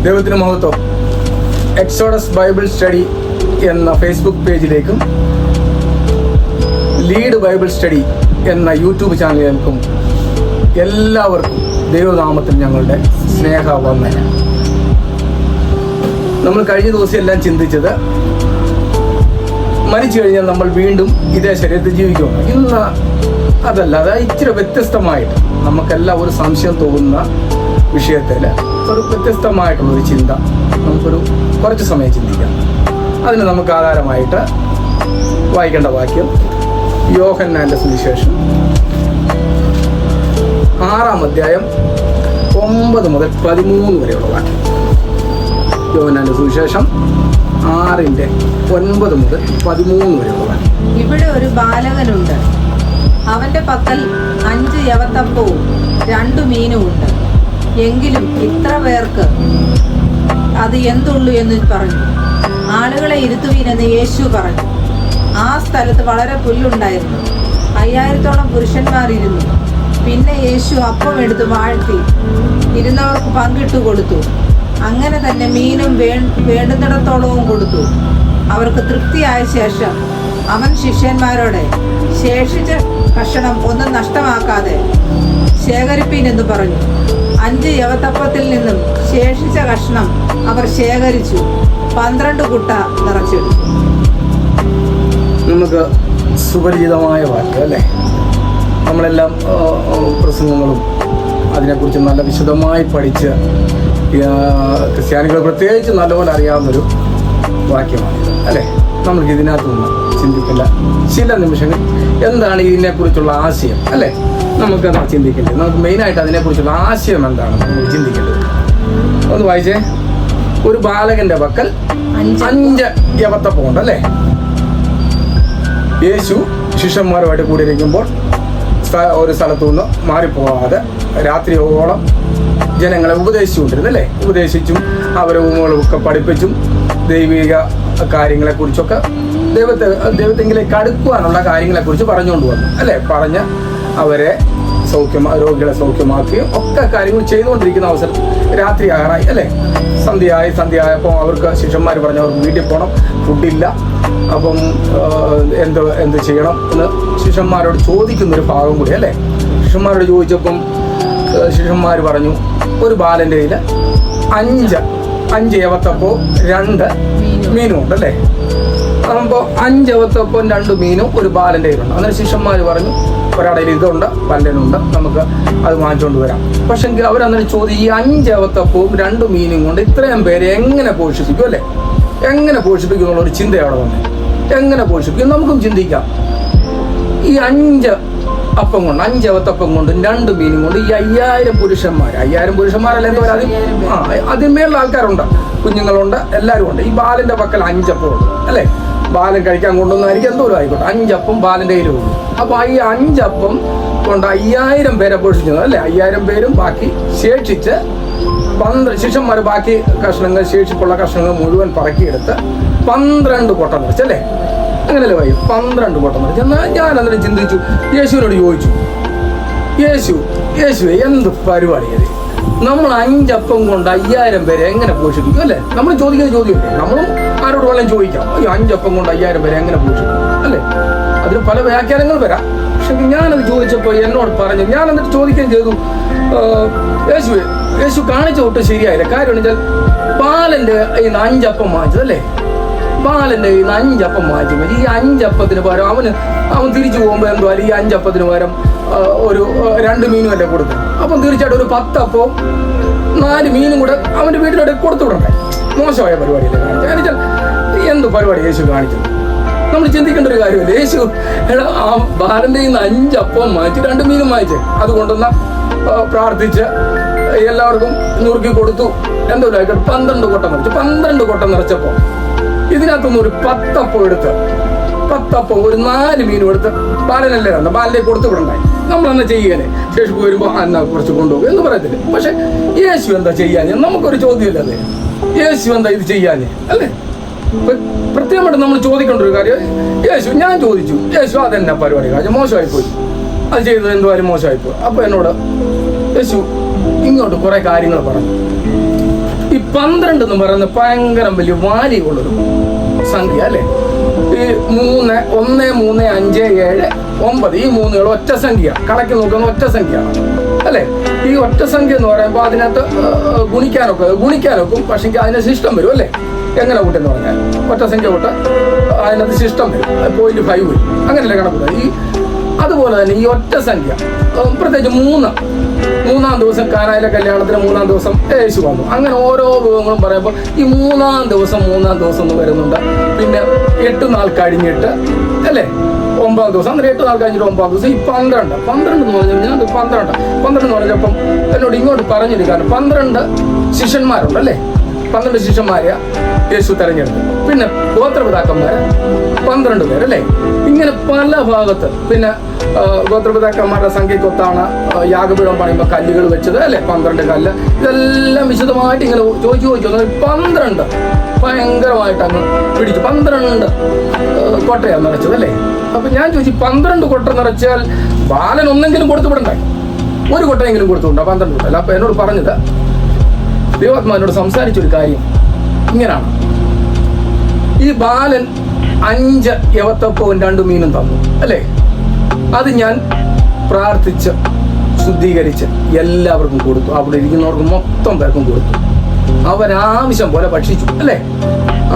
ദൈവത്തിന് മഹത്വം. Exodus Bible study എന്ന ഫേസ്ബുക്ക് പേജിലേക്കും ലീഡ് ബൈബിൾ സ്റ്റഡി എന്ന യൂട്യൂബ് ചാനലിലേക്കും എല്ലാവർക്കും ദൈവനാമത്തിൽ ഞങ്ങളുടെ സ്നേഹവന്ദനം. നമ്മൾ കഴിഞ്ഞ ദിവസം എല്ലാം ചിന്തിച്ചത് മരിച്ചു കഴിഞ്ഞാൽ നമ്മൾ വീണ്ടും ഇതേ ശരീരത്തിൽ ജീവിക്കുന്നു. ഇന്ന് അതല്ല, അത് ഇച്ചിരി വ്യത്യസ്തമായിട്ട് നമുക്കെല്ലാം ഒരു സംശയം തോന്നുന്ന വിഷയത്തിൽ ഒരു വ്യത്യസ്തമായിട്ടുള്ളൊരു ചിന്ത നമുക്കൊരു കുറച്ച് സമയം ചിന്തിക്കാം. അതിന് നമുക്ക് ആധാരമായിട്ട് വായിക്കേണ്ട വാക്യം യോഹന്നാന്റെ സുവിശേഷം 6-ാം അധ്യായം 9 മുതൽ 13 വരെയുള്ള വാക്യം. യോഹന്നാന്റെ സുവിശേഷം 6:9 മുതൽ 13 വരെയുള്ള വാക്യം. ഇവിടെ ഒരു ബാലകനുണ്ട്, അവന്റെ പക്കൽ 5 യവത്തപ്പവും 2 മീനും ഉണ്ട്. എങ്കിലും ഇത്ര പേർക്ക് അത് എന്തുള്ളൂ എന്ന് പറഞ്ഞു. ആളുകളെ ഇരുത്തുവീനെന്ന് യേശു പറഞ്ഞു. ആ സ്ഥലത്ത് വളരെ പുല്ലുണ്ടായിരുന്നു. 5000-ഓളം പുരുഷന്മാർ ഇരുന്നു. പിന്നെ യേശു അപ്പം എടുത്ത് വാഴ്ത്തി ഇരുന്നവർക്ക് പങ്കിട്ടു കൊടുത്തു. അങ്ങനെ തന്നെ മീനും വേണ്ടുന്നിടത്തോളവും കൊടുത്തു. അവർക്ക് തൃപ്തിയായ ശേഷം അവൻ ശിഷ്യന്മാരോട്, ശേഷിച്ച കഷണം ഒന്നും നഷ്ടമാക്കാതെ ശേഖരിപ്പീനെന്ന് പറഞ്ഞു. 5 യവത്തപ്പത്തിൽ നിന്നും ശേഷിച്ച കഷ്ണം അവർ ശേഖരിച്ചു 12 കുട്ട നിറച്ചെടുത്തു. നമുക്ക് സുപരിചിതമായ വാക്യം അല്ലേ? നമ്മളെല്ലാം പ്രസംഗങ്ങളും അതിനെക്കുറിച്ച് നല്ല വിശദമായി പഠിച്ച് ക്രിസ്ത്യാനികൾ പ്രത്യേകിച്ച് നല്ലപോലെ അറിയാവുന്നൊരു വാക്യമാണിത് അല്ലേ? നമുക്ക് ഇതിനകത്തൊന്നും ചിന്തിക്കില്ല. ചില നിമിഷങ്ങൾ എന്താണ് ഇതിനെക്കുറിച്ചുള്ള ആശയം അല്ലേ? നമുക്കത് ചിന്തിക്കേണ്ടത്. നമുക്ക് മെയിനായിട്ട് അതിനെക്കുറിച്ചുള്ള ആശയം എന്താണ് നമുക്ക് ചിന്തിക്കേണ്ടത്. ഒന്ന് വായിച്ചേ. ഒരു ബാലകന്റെ പക്കൽ 5 യവത്തപ്പം ഉണ്ട് അല്ലേ? യേശു ശിഷ്യന്മാരുമായിട്ട് കൂടിയിരിക്കുമ്പോൾ ഒരു സ്ഥലത്തു നിന്ന് മാറിപ്പോകാതെ രാത്രിയോളം ജനങ്ങളെ ഉപദേശിച്ചുകൊണ്ടിരുന്നു അല്ലേ? ഉപദേശിച്ചും ഒക്കെ പഠിപ്പിച്ചും ദൈവിക കാര്യങ്ങളെക്കുറിച്ചൊക്കെ ദൈവത്തെങ്കിലേക്ക് അടുക്കുവാനുള്ള കാര്യങ്ങളെക്കുറിച്ച് പറഞ്ഞുകൊണ്ട് വന്നു അല്ലേ? പറഞ്ഞ് അവരെ രോഗികളെ സൗഖ്യമാക്കുകയും ഒക്കെ കാര്യങ്ങൾ ചെയ്തുകൊണ്ടിരിക്കുന്ന അവസരം രാത്രി ആറായി അല്ലേ? സന്ധ്യയായപ്പോൾ അവർക്ക് ശിഷ്യന്മാർ പറഞ്ഞു അവർക്ക് വീട്ടിൽ പോകണം, ഫുഡില്ല. അപ്പം എന്ത് ചെയ്യണം എന്ന് ശിഷ്യന്മാരോട് ചോദിക്കുന്നൊരു ഭാഗം കൂടി അല്ലേ? ശിഷ്യന്മാരോട് ചോദിച്ചപ്പം ശിഷ്യന്മാർ പറഞ്ഞു, ഒരു ബാലൻ്റെ കയ്യിൽ 5 യവത്തപ്പവും 2 മീനും ഉണ്ട് അല്ലേ? അപ്പോൾ 5 യവത്തപ്പവും 2 മീനും ഒരു ബാലൻ്റെ കയ്യിലുണ്ട്. അന്നേരം ശിഷ്യന്മാർ പറഞ്ഞു, ഒരാളുടെ ഇതുണ്ട്, പല്ലിനുണ്ട്, നമുക്ക് അത് വാങ്ങിച്ചുകൊണ്ട് വരാം. പക്ഷെ അവരന്നേരം ചോദിച്ചു, ഈ 5 യവത്തപ്പവും 2 മീനും കൊണ്ട് ഇത്രയും പേരെ എങ്ങനെ പോഷിപ്പിക്കും അല്ലേ? എങ്ങനെ പോഷിപ്പിക്കും എന്നുള്ളൊരു ചിന്ത അവിടെ വന്നു. എങ്ങനെ പോഷിപ്പിക്കും? നമുക്കും ചിന്തിക്കാം. ഈ 5 അപ്പം കൊണ്ട് 5 യവത്തപ്പം കൊണ്ട് 2 മീനും കൊണ്ട് ഈ 5000 പുരുഷന്മാരല്ല എന്തോ അതിന്മേലുള്ള ആൾക്കാരുണ്ട്, കുഞ്ഞുങ്ങളുണ്ട്, എല്ലാവരും ഉണ്ട്. ഈ ബാലന്റെ പക്കൽ 5 അപ്പം ഉണ്ട് അല്ലേ? ബാലൻ കഴിക്കാൻ കൊണ്ടുവന്നായിരിക്കും, എന്തോരം ആയിക്കോട്ടെ. 5 അപ്പം ബാലന്റെ കയ്യിലും ഉണ്ട്. അപ്പൊ ഈ 5 അപ്പം കൊണ്ട് 5000 പേരെ പോഷിച്ചത് അല്ലേ? 5000 പേരും ബാക്കി ശേഷിച്ച് 12 ശിഷ്യന്മാർ ബാക്കി കഷ്ണങ്ങൾ, ശേഷിപ്പുള്ള കഷ്ണങ്ങൾ മുഴുവൻ പറക്കിയെടുത്ത് 12 കൊട്ട നിറച്ചല്ലേ? അങ്ങനെയല്ലേ വായി? 12 കൊട്ട നിറച്ച്. എന്നാൽ ഞാൻ അന്നേരം ചിന്തിച്ചു, യേശുവിനോട് ചോദിച്ചു, യേശു എന്ത് പരിപാടിയത്? നമ്മൾ 5 അപ്പം കൊണ്ട് 5000 പേരെ എങ്ങനെ പോഷിപ്പിക്കും അല്ലേ? നമ്മൾ ചോദിക്കുന്ന ചോദ്യമല്ലേ? നമ്മളും ആരോട് വേണമെങ്കിലും ചോദിക്കാം, ഈ 5 അപ്പം കൊണ്ട് 5000 പേരെ എങ്ങനെ പോഷിപ്പിക്കും അല്ലേ? അതിന് പല വ്യാഖ്യാനങ്ങൾ വരാം. പക്ഷെ ഞാനത് ചോദിച്ചപ്പോൾ എന്നോട് പറഞ്ഞു, ഞാൻ എന്നിട്ട് ചോദിക്കുകയും ചെയ്തു, യേശു കാണിച്ച ഒട്ടും ശരിയായില്ല. കാര്യം വെച്ചാൽ ബാലന്റെ ഈ 5 അപ്പം വാങ്ങിച്ചത് അല്ലേ? ബാലന്റെ ഈ 5 അപ്പം വാങ്ങിച്ചു. ഈ 5 അപ്പത്തിന് പകരം അവൻ തിരിച്ചു പോകുമ്പോൾ എന്തോ ഈ 5 അപ്പത്തിന് പകരം ഒരു 2 മീനും അല്ലേ കൊടുത്തു. അപ്പം തീർച്ചയായിട്ടും ഒരു 10 അപ്പവും 4 മീനും കൂടെ അവന്റെ വീട്ടിലോട്ട് കൊടുത്തു വിടണ്ടേ? മോശമായ പരിപാടിയല്ലേ കാണിച്ചത്? കാരണം എന്ത് പരിപാടി യേശു കാണിച്ചത്? നമ്മൾ ചിന്തിക്കേണ്ട ഒരു കാര്യമല്ലേ? യേശു ആ ബാലന്റെ 5 അപ്പം വാങ്ങിച്ച് 2 മീനും വാങ്ങിച്ച് അതുകൊണ്ടൊന്ന് പ്രാർത്ഥിച്ച് എല്ലാവർക്കും നുറുക്കി കൊടുത്തു. എന്തോ 12 കൊട്ട നിറച്ചു. 12 കൊട്ട നിറച്ചപ്പോൾ ഇതിനകത്തൊന്നും ഒരു 10 അപ്പം എടുത്ത് 10 അപ്പം ഒരു 4 മീനും എടുത്ത് ബാലനല്ലേ വന്ന ബാലനെ കൊടുത്തു വിടണ്ടായി. നമ്മളെന്നാ ചെയ്യല്ലേ? ശേഷിപ്പ് വരുമ്പോൾ എന്നാ കുറച്ച് കൊണ്ടുപോകും എന്ന് പറയത്തില്ലേ? പക്ഷെ യേശു എന്താ ചെയ്യാഞ്ഞ്? നമുക്കൊരു ചോദ്യമില്ല. അതെ, യേശു എന്താ ഇത് ചെയ്യാഞ്ഞ് അല്ലേ? പ്രത്യേകമായിട്ട് നമ്മൾ ചോദിക്കേണ്ട ഒരു കാര്യം. ഞാൻ ചോദിച്ചു, യേശു അതെന്നാ പരിപാടി കാര്യം മോശമായിപ്പോയി, അത് ചെയ്തത് എന്തുവാരും മോശമായിപ്പോയി. അപ്പോൾ എന്നോട് യേശു ഇങ്ങോട്ട് കുറേ കാര്യങ്ങൾ പറഞ്ഞു. ഈ 12 എന്ന് പറയുന്നത് ഭയങ്കര വലിയ വാല്യുള്ളൊരു സംഖ്യ അല്ലേ. ഈ 3, 1, 3, 5, 7, 9 ഈ 3 ഒറ്റ സംഖ്യ, കണക്കിൽ നോക്കുന്ന ഒറ്റ സംഖ്യയാണ് അല്ലേ. ഈ ഒറ്റ സംഖ്യ എന്ന് പറയുമ്പോൾ അതിനകത്ത് ഗുണിക്കാനൊക്കും, പക്ഷേ അതിന് സിസ്റ്റം വരും അല്ലേ. എങ്ങനെ കൂട്ടെന്ന് പറഞ്ഞാൽ ഒറ്റ സംഖ്യ കൂട്ട അതിനകത്ത് സിസ്റ്റം വരും, 0.5 വരും, അങ്ങനെയല്ലേ കണക്കൂട്ടുക. അതുപോലെ തന്നെ ഈ ഒറ്റ സംഖ്യ പ്രത്യേകിച്ച് മൂന്നാം ദിവസം കാനായിലെ കല്യാണത്തിന് 3-ാം ദിവസം യേശു വന്നു. അങ്ങനെ ഓരോ വിഭവങ്ങളും പറയുമ്പോൾ ഈ 3-ാം ദിവസം എന്ന് വരുന്നുണ്ട്. പിന്നെ 8 നാൾ കഴിഞ്ഞിട്ട് അല്ലേ 9-ാം ദിവസം, അങ്ങനെ 8 നാൾ കഴിഞ്ഞിട്ട് 9-ാം ദിവസം. ഈ 12 എന്ന് പറഞ്ഞു കഴിഞ്ഞാൽ 12 എന്ന് പറഞ്ഞപ്പം എന്നോട് ഇങ്ങോട്ട് പറഞ്ഞിരിക്കാണ് 12 ശിഷ്യന്മാരുണ്ട് അല്ലേ. 12 ശിഷ്യന്മാരെ യേശു തെരഞ്ഞെടുത്തു. പിന്നെ ഗോത്രപിതാക്കന്മാര് 12 പേരല്ലേ. ഇങ്ങനെ പല ഭാഗത്ത്. പിന്നെ ഗോത്രപിതാക്കന്മാരുടെ സംഖ്യക്കൊത്താണ് യാഗപീഠം പണിയുമ്പോൾ കല്ലുകൾ വെച്ചത് അല്ലേ, 12 കല്ല്. ഇതെല്ലാം വിശദമായിട്ട് ഇങ്ങനെ ചോദിച്ചു 12 ഭയങ്കരമായിട്ട് അങ്ങ് പിടിച്ചു. 12 കൊട്ടയാണ് നിറച്ചത് അല്ലേ. അപ്പൊ ഞാൻ ചോദിച്ചു 12 കൊട്ട നിറച്ചാൽ ബാലൻ ഒന്നെങ്കിലും കൊടുത്തു വിടണ്ടേ, ഒരു കൊട്ടയെങ്കിലും കൊടുത്തുവിണ്ടോ 12 കൊട്ട. അപ്പൊ എന്നോട് പറഞ്ഞത് ദൈവാത്മാവിനോട് സംസാരിച്ചൊരു കാര്യം ഇങ്ങനെയാണ്. ഈ ബാലൻ 5 യവത്തപ്പവും 2 മീനും തന്നു അല്ലേ. അത് ഞാൻ പ്രാർത്ഥിച്ച് ശുദ്ധീകരിച്ച് എല്ലാവർക്കും കൊടുത്തു. അവിടെ ഇരിക്കുന്നവർക്ക് മൊത്തം പേർക്കും കൊടുത്തു. അവരാവശ്യം പോലെ ഭക്ഷിച്ചു അല്ലേ.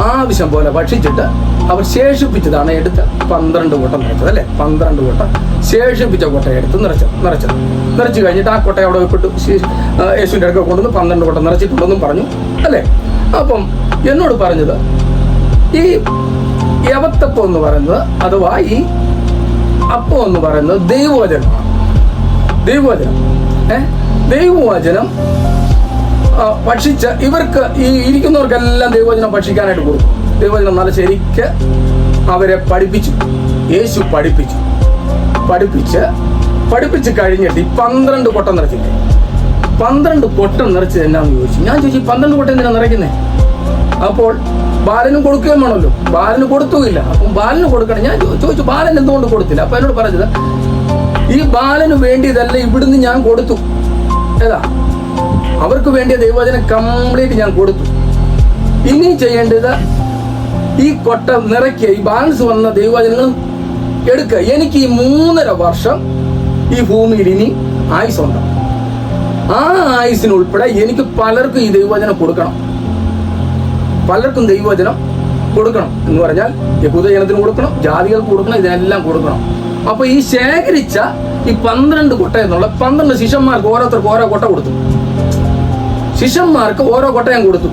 ആവശ്യം പോലെ ഭക്ഷിച്ചിട്ട് അവർ ശേഷിപ്പിച്ചതാണ് എടുത്ത് 12 കൊട്ട നിറച്ചത് അല്ലേ. 12 കൊട്ട ശേഷിപ്പിച്ച കൊട്ട എടുത്ത് നിറച്ചു കഴിഞ്ഞിട്ട് ആ കൊട്ട അവിടെ വെപ്പിട്ടു. യേശുവിൻ്റെ അടുക്ക കൊണ്ടുവന്ന് 12 കൊട്ട നിറച്ചിട്ടുണ്ടെന്നും പറഞ്ഞു അല്ലേ. അപ്പം എന്നോട് പറഞ്ഞത് ഈ യവത്തപ്പം എന്ന് പറയുന്നത് അഥവാ ഈ അപ്പം എന്ന് പറയുന്നത് ദൈവവചനമാണ്. ദൈവവചനം ഭക്ഷിച്ച ഇവർക്ക് ഈ ഇരിക്കുന്നവർക്കെല്ലാം ദൈവവചനം ഭക്ഷിക്കാനായിട്ട് കൊടുക്കും. ദൈവവചനം നല്ല ശരിക്ക് അവരെ പഠിപ്പിച്ചു. യേശു പഠിപ്പിച്ച് കഴിഞ്ഞിട്ട് ഈ 12 കൊട്ട നിറച്ചില്ലേ. 12 കൊട്ട നിറച്ചത് എന്നാന്ന് ചോദിച്ചു. ഞാൻ ചോദിച്ചു 12 കൊട്ട എന്തിനാ നിറയ്ക്കുന്നേ. അപ്പോൾ ബാലനും കൊടുക്കുകയും വേണമല്ലോ. ബാലന് കൊടുത്തുമില്ല. അപ്പം ബാലന് കൊടുക്കണം. ഞാൻ ചോദിച്ചു ബാലൻ എന്തുകൊണ്ട് കൊടുത്തില്ല. അപ്പൊ എന്നോട് പറഞ്ഞത് ഈ ബാലന് വേണ്ടിയതല്ല, ഇവിടുന്ന് ഞാൻ കൊടുത്തു. ഏതാ അവർക്ക് വേണ്ടിയ ദൈവവചനം കംപ്ലീറ്റ് ഞാൻ കൊടുത്തു. ഇനി ചെയ്യേണ്ടത് ഈ കൊട്ട നിറയ്ക്കുക, ഈ ബാലൻസ് വന്ന ദൈവവചനങ്ങൾ എടുക്കുക. എനിക്ക് ഈ 3.5 വർഷം ഈ ഭൂമിയിൽ ഇനി ആയുസുണ്ട്. ആ ആയുസിനുൾപ്പെടെ എനിക്ക് പലർക്കും ഈ ദൈവവചനം കൊടുക്കണം. പലർക്കും ദൈവവചനം കൊടുക്കണം എന്ന് പറഞ്ഞാൽ യഹൂദജനത്തിന് കൊടുക്കണം, ജാതികൾക്ക് കൊടുക്കണം, ഇതിനെല്ലാം കൊടുക്കണം. അപ്പൊ ഈ ശേഖരിച്ച ഈ 12 കൊട്ട എന്നുള്ള 12 ശിഷ്യന്മാർക്ക് ഓരോരുത്തർക്ക് ഓരോ കൊട്ട കൊടുത്തു. ശിഷ്യന്മാർക്ക് ഓരോ കൊട്ട ഞാൻ കൊടുത്തു.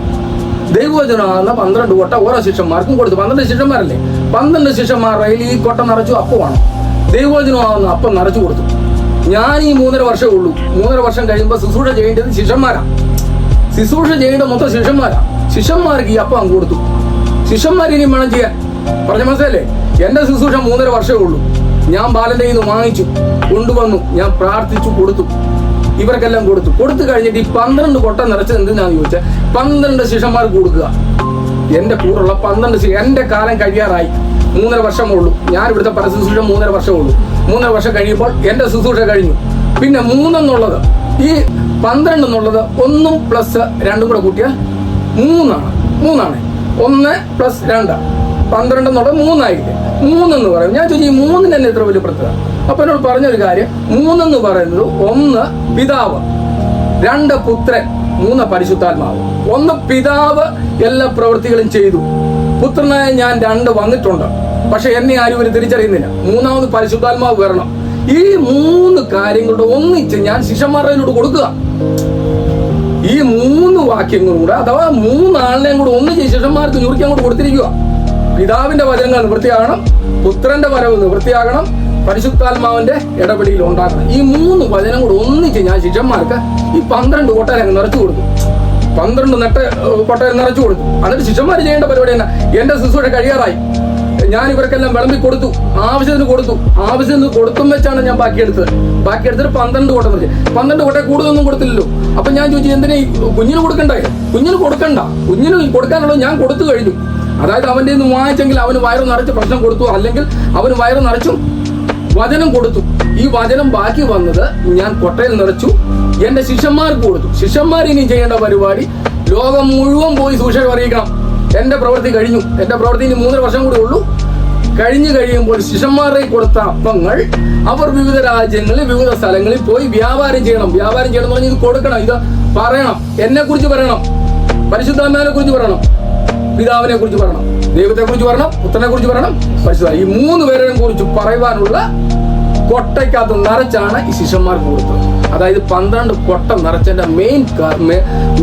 ദൈവവചനമാകുന്ന 12 കൊട്ട ഓരോ ശിഷ്യന്മാർക്കും കൊടുത്തു. 12 ശിഷ്യന്മാരല്ലേ. 12 ശിഷ്യന്മാരുടെ ഈ കൊട്ട നിറച്ചു അപ്പമാണ്. ദൈവവചനമാകുന്ന അപ്പം നിറച്ചു കൊടുത്തു. ഞാൻ ഈ 3.5 വർഷമേ ഉള്ളൂ. 3.5 വർഷം കഴിയുമ്പോൾ ശുശ്രൂഷ ചെയ്യേണ്ടത് ശിഷ്യന്മാരാണ്. ശുശ്രൂഷ ചെയ്യേണ്ട മൊത്തം ശിഷ്യന്മാർക്ക് ഈ അപ്പം കൊടുത്തു. ശിഷ്യന്മാർ ഇനി വേണം ചെയ്യാൻ. പറഞ്ഞ മനസ്സിലല്ലേ. എന്റെ ശുശ്രൂഷ 3.5 വർഷമേ ഉള്ളൂ. ഞാൻ ബാലന്റെ കയ്യിൽ നിന്ന് വാങ്ങിച്ചു, കൊണ്ടുവന്നു, ഞാൻ പ്രാർത്ഥിച്ചു, കൊടുത്തു. ഇവർക്കെല്ലാം കൊടുത്തു കഴിഞ്ഞിട്ട് ഈ 12 കൊട്ട നിറച്ചത് എന്തിനാന്ന് ചോദിച്ചാൽ 12 ശിഷ്യന്മാർക്ക് കൊടുക്കുക. എന്റെ കൂടെയുള്ള 12 എന്റെ കാലം കഴിയാറായി. 3.5 വർഷമേ ഉള്ളൂ. ഞാൻ ഇവിടുത്തെ പരശുശ്രൂഷ 3.5 വർഷമേ ഉള്ളൂ. 3.5 വർഷം കഴിയുമ്പോൾ എന്റെ ശുശ്രൂഷ കഴിഞ്ഞു. പിന്നെ 3 എന്നുള്ളത് ഈ 12 എന്നുള്ളത് 1 + 2 കൂടെ കൂട്ടിയാൽ 3ആണ്. 1 + 2 12 എന്നുള്ളത് 3 ആയില്ലേ. 3 എന്ന് പറയും. ഞാൻ ചോദിച്ചു ഈ 3 തന്നെ എത്ര വലിയ പ്രത്യേകത. അപ്പൊ എന്നോട് പറഞ്ഞൊരു കാര്യം, 3 എന്ന് പറയുന്നത് 1 പിതാവ്, 2 പുത്രൻ, 3 പരിശുദ്ധാത്മാവ്. 1 പിതാവ് എല്ലാ പ്രവൃത്തികളും ചെയ്തു. പുത്രനായ ഞാൻ 2 വന്നിട്ടുണ്ട്, പക്ഷെ എന്നെ ആരും ഒരു തിരിച്ചറിയുന്നില്ല. 3ാമത് പരിശുദ്ധാത്മാവ് വരണം. ഈ 3 കാര്യങ്ങളുടെ ഒന്നിച്ച് ഞാൻ ശിഷ്യന്മാരുടെ കൊടുക്കുക. ഈ 3 വാക്യങ്ങളൂടെ അഥവാ 3 ആളിനെയും കൂടെ ഒന്നിച്ച് ശിഷ്യന്മാർക്ക് ഞുറുക്കി അങ്ങോട്ട് കൊടുത്തിരിക്കുക. പിതാവിന്റെ വചനങ്ങൾ നിവൃത്തിയാകണം, പുത്രന്റെ വരവ് നിവൃത്തിയാകണം, പരിശുദ്ധാത്മാവിന്റെ ഇടപെടൽ ഉണ്ടാക്കണം. ഈ 3 വചനം കൂടെ ഒന്നിച്ച് ഞാൻ ശിഷ്യന്മാർക്ക് ഈ 12 കൊട്ടയിൽ നിറച്ചു കൊടുത്തു. 12 കൊട്ടയിൽ നിറച്ചു കൊടുത്തു. എന്നിട്ട് ശിഷ്യന്മാർ ചെയ്യേണ്ട പരിപാടി തന്നെ. എന്റെ ശുശ്രൂഷ കഴിയാറായി. ഞാൻ ഇവർക്കെല്ലാം വിളമ്പി കൊടുത്തു. ആവശ്യത്തിന് കൊടുത്തും വെച്ചാണ് ഞാൻ ബാക്കിയെടുത്തിട്ട് 12 കൊട്ട നിറച്ച്. 12 കൊട്ട കൂടുതലൊന്നും കൊടുത്തില്ലല്ലോ. അപ്പൊ ഞാൻ ചോദിച്ചു എന്തിനാ കുഞ്ഞിന് കൊടുക്കണ്ടേ. കുഞ്ഞിന് കൊടുക്കണ്ട. കുഞ്ഞിന് കൊടുക്കാനുള്ളത് ഞാൻ കൊടുത്തു കഴിഞ്ഞു. അതായത് അവന്റെ നിന്ന് വാങ്ങിച്ചെങ്കിൽ അവന് വയറ് നിറച്ച് പ്രശ്നം കൊടുത്തു, അല്ലെങ്കിൽ അവന് വയറ് നിറച്ചും വചനം കൊടുത്തു. ഈ വചനം ബാക്കി വന്നത് ഞാൻ കൊട്ടയിൽ നിറച്ചു, എന്റെ ശിഷ്യന്മാർക്ക് കൊടുത്തു. ശിഷ്യന്മാർ ഇനി ചെയ്യേണ്ട പരിപാടി ലോകം മുഴുവൻ പോയി സുവിശേഷം അറിയിക്കണം. എന്റെ പ്രവൃത്തി കഴിഞ്ഞു. എന്റെ പ്രവൃത്തി ഇനി 3 വർഷം കൂടി ഉള്ളൂ. കഴിഞ്ഞു കഴിയുമ്പോൾ ശിഷ്യന്മാരെ കൊടുത്ത അപ്പങ്ങൾ അവർ വിവിധ രാജ്യങ്ങളിൽ വിവിധ സ്ഥലങ്ങളിൽ പോയി വ്യാപാരം ചെയ്യണം. വ്യാപാരം ചെയ്യണം എന്ന് പറഞ്ഞാൽ ഇത് കൊടുക്കണം, ഇത് പറയണം, എന്നെ കുറിച്ച് പറയണം, പരിശുദ്ധാത്മാവിനെ കുറിച്ച് പറയണം, പിതാവിനെ കുറിച്ച് പറയണം, ദൈവത്തെ കുറിച്ച് പറയണം, പുത്രനെ കുറിച്ച് പറയണം, പരിശുദ്ധ. ഈ 3 പേരെയും കുറിച്ച് പറയുവാനുള്ള കൊട്ടയ്ക്കകത്ത് നിറച്ചാണ് ഈ ശിഷ്യന്മാർക്ക് കൊടുത്തത്. അതായത് 12 കൊട്ട നിറച്ചതിന്റെ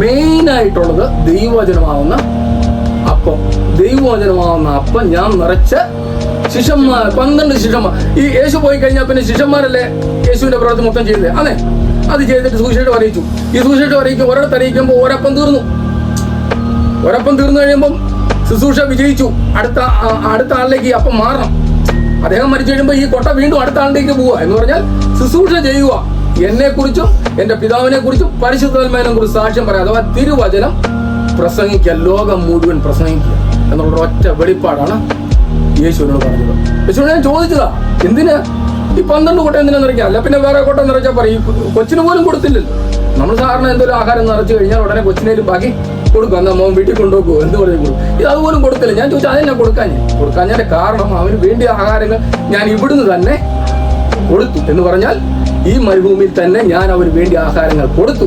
മെയിൻ ആയിട്ടുള്ളത് ദൈവവചനമാവുന്ന അപ്പം. ദൈവവചനമാവുന്ന അപ്പം ഞാൻ നിറച്ച ശിഷ്യന്മാർ, 12 ശിഷ്യന്മാർ. ഈ യേശു പോയി കഴിഞ്ഞാൽ പിന്നെ ശിഷ്യന്മാരല്ലേ യേശുവിന്റെ പ്രവൃത്തി മൊത്തം ചെയ്തത്? അതെ, അത് ചെയ്തിട്ട് സുവിശേഷം അറിയിച്ചു. ഈ സുവിശേഷം ഒരിടത്ത് അറിയിക്കുമ്പോൾ ഒരപ്പം തീർന്നു. ഒരപ്പം തീർന്നു കഴിയുമ്പം ശുശ്രൂഷ വിജയിച്ചു. അടുത്ത ആളിലേക്ക് ഈ അപ്പം മാറണം. അദ്ദേഹം മരിച്ചു കഴിയുമ്പോൾ ഈ കൊട്ട വീണ്ടും അടുത്ത ആളിലേക്ക് പോവുക എന്ന് പറഞ്ഞാൽ ശുശ്രൂഷ ചെയ്യുക. എന്നെ കുറിച്ചും എന്റെ പിതാവിനെ കുറിച്ചും പരിശുദ്ധാത്മാവിനെ കുറിച്ച് സാക്ഷ്യം പറയാം. അഥവാ തിരുവചനം പ്രസംഗിക്കുക, ലോകം മുഴുവൻ പ്രസംഗിക്കുക എന്നുള്ള ഒറ്റ വെളിപ്പാടാണ് യേശുവിനോട് പറഞ്ഞത്. യേശുവിനോട് ഞാൻ ചോദിച്ചതാ, എന്തിനാ ഈ 12 കൊട്ട എന്തിനാ നിറയ്ക്കുക? അല്ല പിന്നെ വേറെ കൊട്ട നിറച്ചാൽ പറയും. കൊച്ചിന് പോലും കൊടുത്തില്ലല്ലോ. നമ്മൾ സാധാരണ എന്തെങ്കിലും ആഹാരം നിറച്ചു കഴിഞ്ഞാൽ ഉടനെ കൊച്ചിനേലും ബാക്കി കൊടുക്കും. എന്നാ മോൻ വീട്ടിൽ കൊണ്ടുപോകുമോ എന്ത് പറഞ്ഞു കൊടുക്കും. ഇത് അതുപോലും കൊടുത്തില്ല. ഞാൻ ചോദിച്ചാൽ അതെന്നെ കൊടുക്കാഞ്ഞതിന്റെ കാരണം അവന് വേണ്ടിയ ആഹാരങ്ങൾ ഞാൻ ഇവിടുന്ന് തന്നെ കൊടുത്തു എന്ന് പറഞ്ഞാൽ ഈ മരുഭൂമിയിൽ തന്നെ ഞാൻ അവന് വേണ്ടി ആഹാരങ്ങൾ കൊടുത്തു.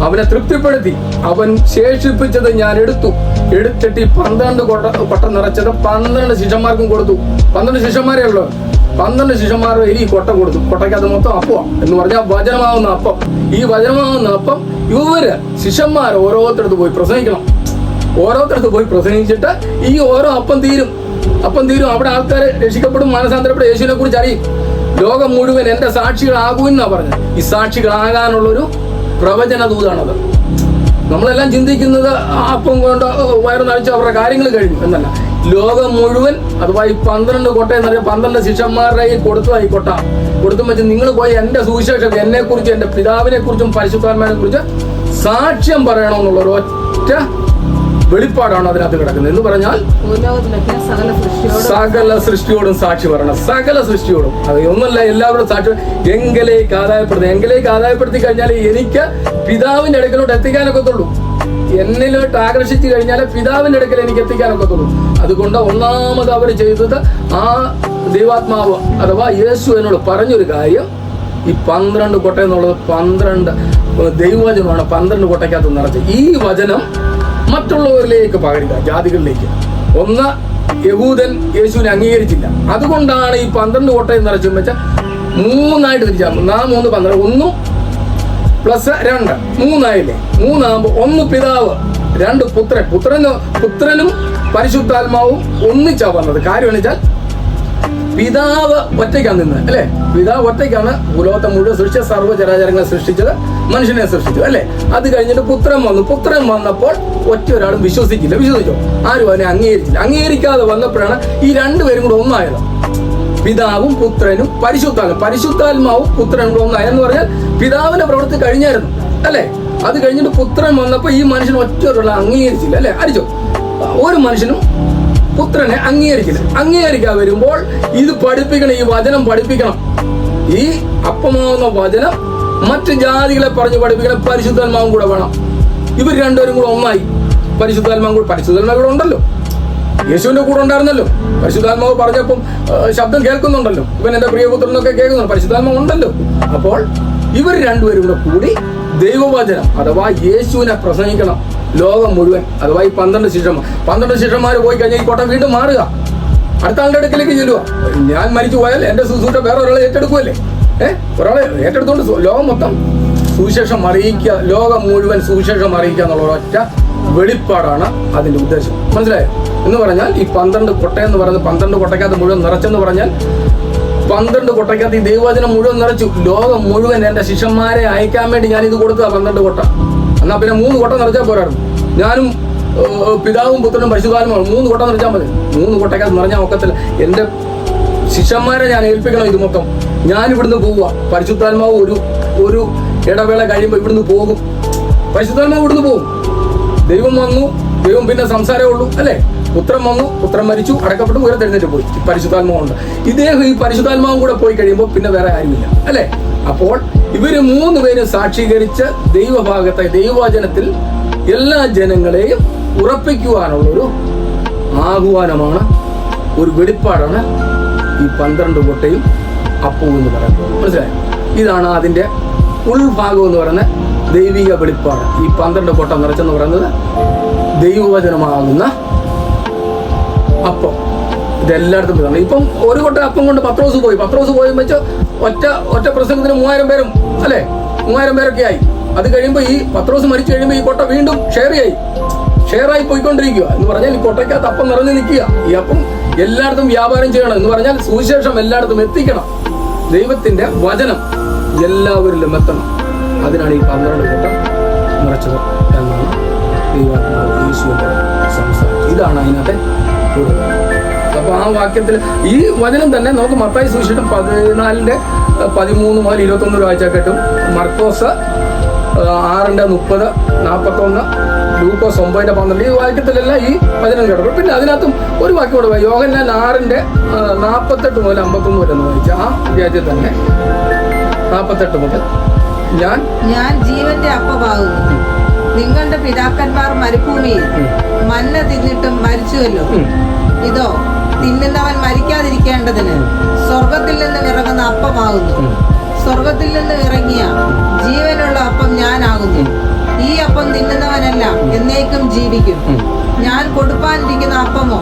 അവനെ തൃപ്തിപ്പെടുത്തി. അവൻ ശേഷിപ്പിച്ചത് ഞാൻ എടുത്തിട്ട് ഈ 12 കൊട്ട നിറച്ചത് 12 ശിഷ്യന്മാർക്കും കൊടുത്തു. 12 ശിഷ്യന്മാരേ ഉള്ളൂ. 12 ശിഷ്യന്മാരുടെ ഈ കൊട്ട കൊടുത്തു. കൊട്ടയ്ക്കകത്ത് മൊത്തം അപ്പം എന്ന് പറഞ്ഞാൽ വചനമാവുന്ന അപ്പം. ഈ വചനമാവുന്ന അപ്പം ഇവര് ശിഷ്യന്മാർ ഓരോരുത്തരത്ത് പോയി പ്രസംഗിക്കണം. ഓരോരുത്തരത്ത് പോയി പ്രസംഗിച്ചിട്ട് ഈ ഓരോ അപ്പം തീരും. അവിടെ ആൾക്കാർ രക്ഷിക്കപ്പെടും, മാനസാന്തരപ്പെടും, യേശുവിനെ കുറിച്ച് അറിയും. ലോകം മുഴുവൻ എന്റെ സാക്ഷികളാകുമെന്നാ പറഞ്ഞത്. ഈ സാക്ഷികളാകാനുള്ളൊരു പ്രവചന ദൂതാണത്. നമ്മളെല്ലാം ചിന്തിക്കുന്നത് അപ്പം കൊണ്ട് വയറ് നിറച്ച് അവരുടെ കാര്യങ്ങൾ കഴിഞ്ഞു എന്നല്ല. ലോകം മുഴുവൻ അഥവാ ഈ 12 കൊട്ടയെന്ന് പറഞ്ഞാൽ 12 ശിഷ്യന്മാരുടെ കൊടുത്തതായി കൊട്ട കൊടുത്തും വെച്ച് നിങ്ങൾ പോയി എന്റെ സുവിശേഷം, എന്നെ കുറിച്ച്, എന്റെ പിതാവിനെ കുറിച്ചും പരിശുദ്ധാത്മാവിനെ കുറിച്ച് സാക്ഷ്യം പറയണമെന്നുള്ള ഒരു ഒറ്റ വെളിപ്പാടാണ് അതിനകത്ത് കിടക്കുന്നത്. എന്ന് പറഞ്ഞാൽ സകല സൃഷ്ടിയോടും സാക്ഷി പറയണം. സകല സൃഷ്ടിയോടും. അത് ഒന്നല്ല, എല്ലാവരും സാക്ഷി. എങ്കിലേക്ക് ആദായപ്പെടുത്തി കഴിഞ്ഞാൽ എനിക്ക് പിതാവിന്റെ അടുക്കലോട്ട് എത്തിക്കാനൊക്കത്തുള്ളൂ. എന്നിലോട്ട് ആകർഷിച്ചു കഴിഞ്ഞാൽ പിതാവിന്റെ അടുക്കൽ എനിക്ക് എത്തിക്കാനൊക്കത്തുള്ളൂ. അതുകൊണ്ട് ഒന്നാമത് അവർ ചെയ്തത് ആ ദൈവാത്മാവ് അഥവാ യേശു എന്നോട് പറഞ്ഞൊരു കാര്യം, ഈ 12 കൊട്ട എന്നുള്ളത് 12 ദൈവവചനമാണ്. 12 കൊട്ടയ്ക്കകത്ത് നിറച്ച് ഈ വചനം മറ്റുള്ളവരിലേക്ക് പകരുക, ജാതികളിലേക്ക്. ഒന്ന്, യഹൂദൻ യേശുവിനെ അംഗീകരിച്ചില്ല. അതുകൊണ്ടാണ് ഈ 12 കൊട്ടയും നിറച്ചു വെച്ചാൽ 3 തിരിച്ചാൽ 3 12 1 + 2 3 3ആകുമ്പോൾ 1 പിതാവ് 2 പുത്രനും പരിശുദ്ധാത്മാവും ഒന്നിച്ചാ വന്നത്. കാര്യം എന്ന് വെച്ചാൽ പിതാവ് ഒറ്റയ്ക്കാണ് നിന്നത് അല്ലെ. പിതാവ് ഒറ്റയ്ക്കാണ് ഭൂലോകത്തെ മുഴുവൻ സൃഷ്ടിച്ച, സർവ്വചരാചരങ്ങളെ സൃഷ്ടിച്ചത്, മനുഷ്യനെ സൃഷ്ടിച്ചു അല്ലെ. അത് കഴിഞ്ഞിട്ട് പുത്രൻ വന്നപ്പോൾ ഒറ്റ ഒരാളും വിശ്വസിച്ചോ? ആരും അവനെ അംഗീകരിച്ചില്ല. അംഗീകരിക്കാതെ വന്നപ്പോഴാണ് ഈ 2 പേരും കൂടെ ഒന്നായത്. പിതാവും പുത്രനും പരിശുദ്ധാത്മാവും പുത്രനും കൂടെ ഒന്നായെന്ന് പറഞ്ഞാൽ പിതാവിന്റെ പ്രവൃത്തി കഴിഞ്ഞായിരുന്നു അല്ലെ. അത് കഴിഞ്ഞിട്ട് പുത്രൻ വന്നപ്പോൾ ഈ മനുഷ്യൻ ഒറ്റ ഒരാളെ അംഗീകരിച്ചില്ല അല്ലെ. അരിച്ചോ? ഒരു മനുഷ്യനും പുത്രനെ അംഗീകരിക്കാൻ വരുമ്പോൾ ഇത് പഠിപ്പിക്കണം, ഈ വചനം പഠിപ്പിക്കണം. ഈ അപ്പമാവുന്ന വചനം മറ്റു ജാതികളെ പറഞ്ഞ് പഠിപ്പിക്കണം. പരിശുദ്ധാത്മാവും കൂടെ വേണം. ഇവർ 2 പേരും കൂടെ ഒന്നായി. പരിശുദ്ധാത്മാവും കൂടെ ഉണ്ടല്ലോ, യേശുവിന്റെ കൂടെ ഉണ്ടായിരുന്നല്ലോ. പരിശുദ്ധാത്മാവ് പറഞ്ഞപ്പം ശബ്ദം കേൾക്കുന്നുണ്ടല്ലോ. ഇവൻ എന്റെ പ്രിയപുത്രനൊക്കെ കേൾക്കുന്നുണ്ട്. പരിശുദ്ധാത്മാവ് ഉണ്ടല്ലോ. അപ്പോൾ ഇവർ 2 പേരും കൂടി ദൈവവചനം അഥവാ യേശുവിനെ പ്രസംഗിക്കണം ലോകം മുഴുവൻ. അഥവാ ഈ 12 ശിഷ്യന്മാർ പോയി കഴിഞ്ഞാൽ ഈ കോട്ട വീണ്ടും മാറുക, അടുത്ത ആളുടെ അടുക്കലേക്ക് ചെല്ലുക. ഞാൻ മരിച്ചു പോയാൽ എന്റെ ശുശ്രൂഷ വേറെ ഒരാളെ ഏറ്റെടുക്കുമല്ലേ? ഒരാളെ ഏറ്റെടുത്തുകൊണ്ട് ലോകം മൊത്തം സുവിശേഷം അറിയിക്കുക, ലോകം മുഴുവൻ സുവിശേഷം അറിയിക്കുക എന്നുള്ള ഒറ്റ വെളിപ്പാടാണ് അതിന്റെ ഉദ്ദേശം. മനസ്സിലായോ? എന്ന് പറഞ്ഞാൽ ഈ 12 കൊട്ട എന്ന് പറയുന്നത് 12 കൊട്ടയ്ക്കകത്ത് മുഴുവൻ നിറച്ചെന്ന് പറഞ്ഞാൽ 12 കൊട്ടയ്ക്കകത്ത് ഈ ദൈവവചനം മുഴുവൻ നിറച്ചു. ലോകം മുഴുവൻ എന്റെ ശിഷ്യന്മാരെ അയക്കാൻ വേണ്ടി ഞാൻ ഇത് കൊടുത്തതാ 12 കൊട്ട. എന്നാ പിന്നെ 3 കൊട്ട നിറച്ചാൽ പോരായിരുന്നു. ഞാനും പിതാവും പുത്രനും പരിശുദ്ധാത്മാവും 3 കൊട്ട നിറച്ചാൽ മതി. 3 കൊട്ടയ്ക്കകത്ത് നിറഞ്ഞാൽ ഒക്കത്തില്ല. എന്റെ ശിഷ്യന്മാരെ ഞാൻ ഏൽപ്പിക്കണം ഇത് മൊത്തം. ഞാൻ ഇവിടുന്ന് പോവുക. പരിശുദ്ധാത്മാവ് ഒരു ഇടവേള കഴിയുമ്പോൾ ഇവിടുന്ന് പോകും. പരിശുദ്ധാത്മാവ് ഇവിടുന്ന് പോകും. ദൈവം വന്നു, ദൈവം പിന്നെ സംസാരമേ ഉള്ളൂ അല്ലേ. പുത്രൻ വന്നു, പുത്രൻ മരിച്ചു, അടക്കപ്പെട്ടു, ഉയർത്തെഴുന്നേറ്റ് പോയി. പരിശുദ്ധാത്മാവുണ്ട്. ഇദ്ദേഹം ഈ പരിശുദ്ധാത്മാവും കൂടെ പോയി കഴിയുമ്പോൾ പിന്നെ വേറെ ആരുമില്ല, അല്ലേ? അപ്പോൾ ഇവര് 3 പേരും സാക്ഷീകരിച്ച് ദൈവഭാഗത്തെ ദൈവവചനത്തിൽ എല്ലാ ജനങ്ങളെയും ഉറപ്പിക്കുവാനുള്ളൊരു ആഹ്വാനമാണ്, ഒരു വെളിപ്പാടാണ് ഈ 12 കൊട്ടയും അപ്പവും എന്ന് പറയുന്നത്. മനസ്സിലായോ? ഇതാണ് അതിൻ്റെ ഉൾഭാഗം എന്ന് പറയുന്ന ദൈവിക വെളിപ്പാട്. ഈ 12 കൊട്ട നിറച്ചെന്ന് പറയുന്നത് ദൈവവചനമാകുന്ന അപ്പം. ഇതെല്ലായിടത്തും ഇതാണ്. ഇപ്പം ഒരു കൊട്ട അപ്പം കൊണ്ട് പത്രോസ് പോയി വെച്ച് ഒറ്റ പ്രസംഗത്തിന് 3000 പേരും, അല്ലേ? 3000 പേരൊക്കെ ആയി. അത് കഴിയുമ്പോൾ ഈ പത്രോസ് മരിച്ചു കഴിയുമ്പോൾ ഈ കൊട്ട വീണ്ടും ഷെയറായി പോയിക്കൊണ്ടിരിക്കുക. എന്ന് പറഞ്ഞാൽ ഈ കൊട്ടയ്ക്കകത്ത് അപ്പം നിറഞ്ഞു നിൽക്കുക. ഈ അപ്പം എല്ലായിടത്തും വ്യാപാരം ചെയ്യണം. എന്ന് പറഞ്ഞാൽ സുവിശേഷം എല്ലായിടത്തും എത്തിക്കണം. ദൈവത്തിന്റെ വചനം എല്ലാവരിലും എത്തണം. അതിനാണ് ഈ 12 കൊട്ട നിറച്ചത് എന്നാണ് ദൈവാത്മാവ് യേശുവിന്റെ സംസാരം. ഇതാണ് അതിനകത്തെ ഒരു. അപ്പൊ ആ വാക്യത്തിൽ ഈ വചനം തന്നെ നമുക്ക് മത്തായി സുവിശേഷം 14-13 മുതൽ 21 വായിച്ചാൽ കിട്ടും. മർക്കോസ് 6:30, 41, ലൂക്കോസ് 9:12 ഈ വാക്യത്തിലെല്ലാം ഈ വചനം കേട്ടു. പിന്നെ അതിനകത്തും ഒരു വാക്യം കൂടെ യോഹന്നാൻ 6:48 മുതൽ 51 വരെ എന്ന് വായിച്ച ആ അധ്യായത്തിൽ തന്നെ 48 മുതൽ ഞാൻ ജീവന്റെ അപ്പമാകുന്നു. നിങ്ങളുടെ പിതാക്കന്മാർ മരുഭൂമിയിൽ മന്ന തിന്നിട്ടും മരിച്ചുവല്ലോ. ഇതോ തിന്നുന്നവൻ മരിക്കാതിരിക്കേണ്ടതിന് സ്വർഗത്തിൽ നിന്ന് ഇറങ്ങുന്ന അപ്പമാകുന്നു. സ്വർഗത്തിൽ നിന്ന് ഇറങ്ങിയ ജീവനുള്ള അപ്പം ഞാനാകുന്നു. ഈ അപ്പം തിന്നുന്നവനെല്ലാം എന്നേക്കും ജീവിക്കും. ഞാൻ കൊടുക്കാനിരിക്കുന്ന അപ്പമോ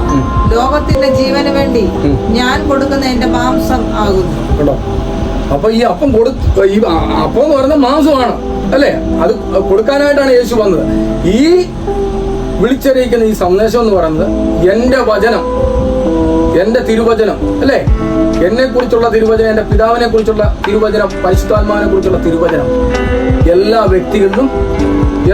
ലോകത്തിന്റെ ജീവന് വേണ്ടി ഞാൻ കൊടുക്കുന്ന എന്റെ മാംസം ആകുന്നു. അപ്പൊ ഈ അപ്പം ഈ അപ്പം എന്ന് പറയുന്ന മാംസമാണ്, അല്ലേ? അത് കൊടുക്കാനായിട്ടാണ് യേശു വന്നത്. ഈ വിളിച്ചറിയിക്കുന്ന ഈ സന്ദേശം എന്ന് പറയുന്നത് എന്റെ വചനം, എന്റെ തിരുവചനം, അല്ലേ? എന്നെ കുറിച്ചുള്ള തിരുവചനം, എന്റെ പിതാവിനെ കുറിച്ചുള്ള തിരുവചനം, പരിശുദ്ധാത്മാവിനെ കുറിച്ചുള്ള തിരുവചനം എല്ലാ വ്യക്തികളിലും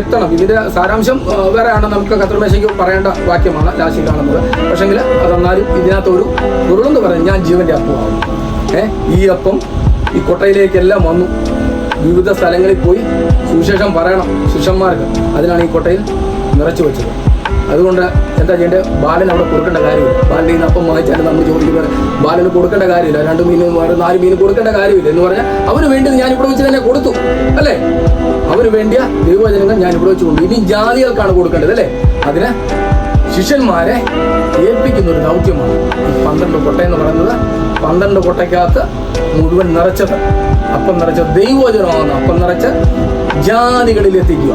എത്തണം. ഇതിന്റെ സാരാംശം വേറെയാണ്, നമുക്ക് കർത്തൃമേശയ്ക്ക് പറയേണ്ട വാക്യമാണ് ലാശി കാണുന്നത്. പക്ഷെങ്കിൽ അതെന്നാലും ഇതിനകത്ത് ഒരു ഉരുളെന്ന് പറയുന്നത് ഞാൻ ജീവന്റെ അപ്പമാണ്. ഈ അപ്പം ഈ കൊട്ടയിലേക്കെല്ലാം വന്നു. വിവിധ സ്ഥലങ്ങളിൽ പോയി സുവിശേഷം പറയണം ശിഷ്യന്മാർക്ക്. അതിനാണ് ഈ കൊട്ടയിൽ നിറച്ചു വെച്ചത്. അതുകൊണ്ട് എന്താ ചെയ്യേണ്ടത്? ബാലൻ അവിടെ കൊടുക്കേണ്ട കാര്യമില്ല. ബാലിൻ്റെ നിന്ന് അപ്പം വാങ്ങിച്ചാലും നമ്മൾ ചോദിക്കുന്നത് ബാലന് കൊടുക്കേണ്ട കാര്യമില്ല. 2 മീൻ 4 മീൻ കൊടുക്കേണ്ട കാര്യമില്ല. എന്ന് പറഞ്ഞാൽ അവന് വേണ്ടത് ഞാൻ ഇവിടെ വെച്ച് തന്നെ കൊടുത്തു, അല്ലേ? അവന് വേണ്ടിയ ദൈവവചനങ്ങൾ ഞാൻ ഇവിടെ വെച്ച് കൊണ്ടു. ഇനി ജാതികൾക്കാണ് കൊടുക്കേണ്ടത്, അല്ലേ? അതിന് ശിഷ്യന്മാരെ ഏൽപ്പിക്കുന്ന ഒരു ദൗത്യമാണ് ഈ 12 കൊട്ട എന്ന് പറയുന്നത്. 12 കൊട്ടയ്ക്കകത്ത് മുഴുവൻ നിറച്ചത് അപ്പം നിറച്ച ദൈവവചനമാണ്. അപ്പം നിറച്ച് ജാതികളിൽ എത്തിക്കുക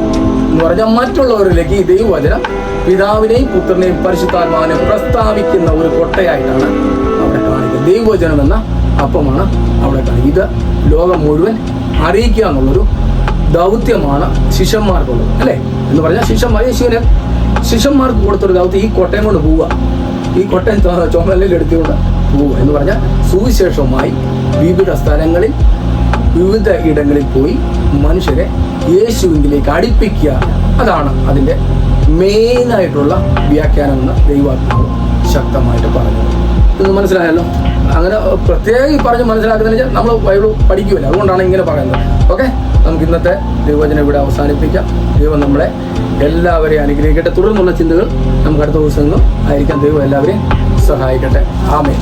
എന്ന് പറഞ്ഞാൽ മറ്റുള്ളവരിലേക്ക് ഈ ദൈവവചനം പിതാവിനെയും പുത്രനെയും പരിശുദ്ധാത്മാവിനെയും പ്രസ്താവിക്കുന്ന ഒരു കൊട്ടയായിട്ടാണ് അവിടെ കാണിക്കുന്നത്. ദൈവവചനം എന്ന അപ്പമാണ് അവിടെ കാണിക്കുന്നത്. ഇത് ലോകം മുഴുവൻ അറിയിക്കുക എന്നുള്ളൊരു ദൗത്യമാണ് ശിഷ്യന്മാർക്കുള്ളത്, അല്ലേ? എന്ന് പറഞ്ഞാൽ ശിഷ്യന്മാർക്ക് കൊടുത്തൊരു ദൗത്യം. ഈ കൊട്ടയം കൊണ്ട് പോവുക, ഈ കൊട്ടയം ചുമലിൽ എടുത്തുകൊണ്ട് പോവുക എന്ന് പറഞ്ഞാൽ സുവിശേഷവുമായി വിവിധ സ്ഥലങ്ങളിൽ വിവിധ ഇടങ്ങളിൽ പോയി മനുഷ്യരെ യേശുവിലേക്ക് അടുപ്പിക്കുക. അതാണ് അതിൻ്റെ മെയിനായിട്ടുള്ള വ്യാഖ്യാനമെന്ന് ദൈവാത്മാവ് ശക്തമായിട്ട് പറഞ്ഞത്. ഇത് മനസ്സിലായല്ലോ? അങ്ങനെ പ്രത്യേകം പറഞ്ഞ് മനസ്സിലാക്കുന്നതിന് നമ്മൾ ബൈബിൾ പഠിക്കുമല്ലോ, അതുകൊണ്ടാണ് ഇങ്ങനെ പറയുന്നത്. ഓക്കെ, നമുക്ക് ഇന്നത്തെ ദൈവവചനം ഇവിടെ അവസാനിപ്പിക്കാം. ദൈവം നമ്മളെ എല്ലാവരെയും അനുഗ്രഹിക്കട്ടെ. തുടർന്നുള്ള ചിന്തകൾ നമുക്ക് അടുത്ത ദിവസങ്ങളും ആയിരിക്കാം. ദൈവം എല്ലാവരെയും സഹായിക്കട്ടെ. ആമേൻ.